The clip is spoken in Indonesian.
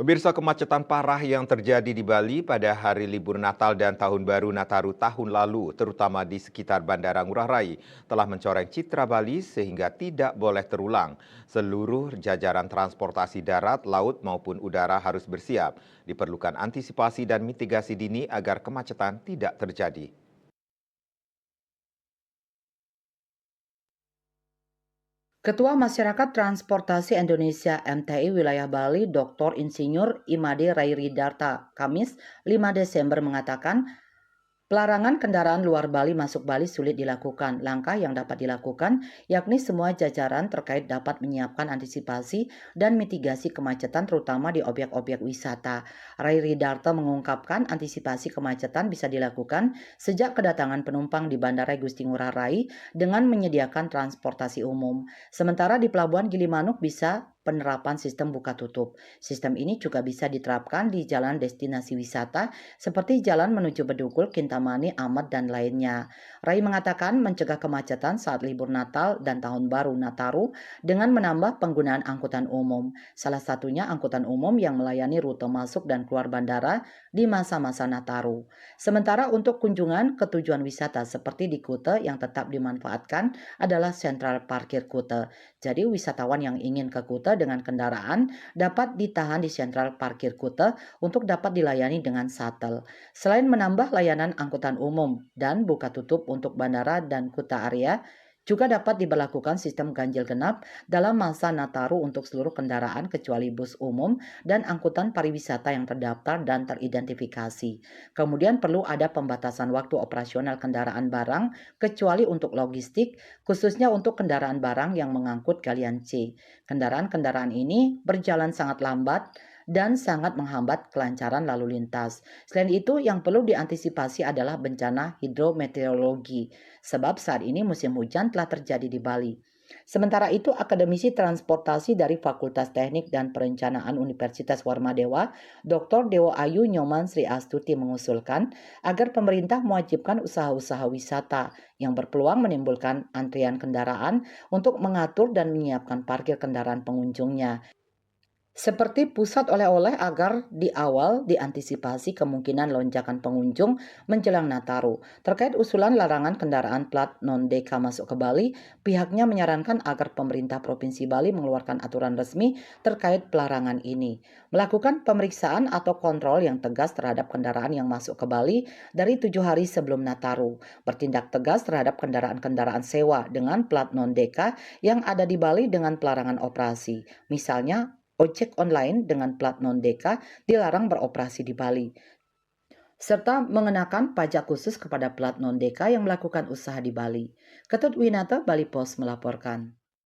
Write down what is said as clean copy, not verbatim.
Pemirsa, kemacetan parah yang terjadi di Bali pada hari libur Natal dan Tahun Baru Nataru tahun lalu, terutama di sekitar Bandara Ngurah Rai, telah mencoreng citra Bali sehingga tidak boleh terulang. Seluruh jajaran transportasi darat, laut maupun udara harus bersiap. Diperlukan antisipasi dan mitigasi dini agar kemacetan tidak terjadi. Ketua Masyarakat Transportasi Indonesia (MTI) Wilayah Bali, Dr. Insinyur Imade Rairidarta, Kamis 5 Desember mengatakan, pelarangan kendaraan luar Bali masuk Bali sulit dilakukan. Langkah yang dapat dilakukan yakni semua jajaran terkait dapat menyiapkan antisipasi dan mitigasi kemacetan terutama di objek-objek wisata. Rai Ridarto mengungkapkan antisipasi kemacetan bisa dilakukan sejak kedatangan penumpang di Bandara Gusti Ngurah Rai dengan menyediakan transportasi umum. Sementara di Pelabuhan Gilimanuk bisa penerapan sistem buka tutup. Sistem ini juga bisa diterapkan di jalan destinasi wisata seperti jalan menuju Bedugul, Kintamani, Amat, dan lainnya. Rai mengatakan mencegah kemacetan saat libur Natal dan Tahun Baru Nataru dengan menambah penggunaan angkutan umum. Salah satunya angkutan umum yang melayani rute masuk dan keluar bandara di masa-masa Nataru. Sementara untuk kunjungan ke tujuan wisata seperti di Kute yang tetap dimanfaatkan adalah sentral parkir Kute. Jadi wisatawan yang ingin ke Kute dengan kendaraan dapat ditahan di sentral parkir Kute untuk dapat dilayani dengan shuttle. Selain menambah layanan angkutan umum dan buka tutup untuk bandara dan Kuta area, juga dapat diberlakukan sistem ganjil genap dalam masa Nataru untuk seluruh kendaraan kecuali bus umum dan angkutan pariwisata yang terdaftar dan teridentifikasi. Kemudian perlu ada pembatasan waktu operasional kendaraan barang kecuali untuk logistik, khususnya untuk kendaraan barang yang mengangkut galian C. Kendaraan-kendaraan ini berjalan sangat lambat dan sangat menghambat kelancaran lalu lintas. Selain itu, yang perlu diantisipasi adalah bencana hidrometeorologi, sebab saat ini musim hujan telah terjadi di Bali. Sementara itu, akademisi transportasi dari Fakultas Teknik dan Perencanaan Universitas Warmadewa, Dr. Dewo Ayu Nyoman Sri Astuti mengusulkan agar pemerintah mewajibkan usaha-usaha wisata yang berpeluang menimbulkan antrian kendaraan untuk mengatur dan menyiapkan parkir kendaraan pengunjungnya. Seperti pusat oleh-oleh agar di awal diantisipasi kemungkinan lonjakan pengunjung menjelang Nataru. Terkait usulan larangan kendaraan plat non-DK masuk ke Bali, pihaknya menyarankan agar pemerintah Provinsi Bali mengeluarkan aturan resmi terkait pelarangan ini. Melakukan pemeriksaan atau kontrol yang tegas terhadap kendaraan yang masuk ke Bali dari 7 hari sebelum Nataru. Bertindak tegas terhadap kendaraan-kendaraan sewa dengan plat non-DK yang ada di Bali dengan pelarangan operasi. Misalnya, ojek online dengan plat non-DK dilarang beroperasi di Bali, serta mengenakan pajak khusus kepada plat non-DK yang melakukan usaha di Bali. Ketut Winata, Bali Post melaporkan.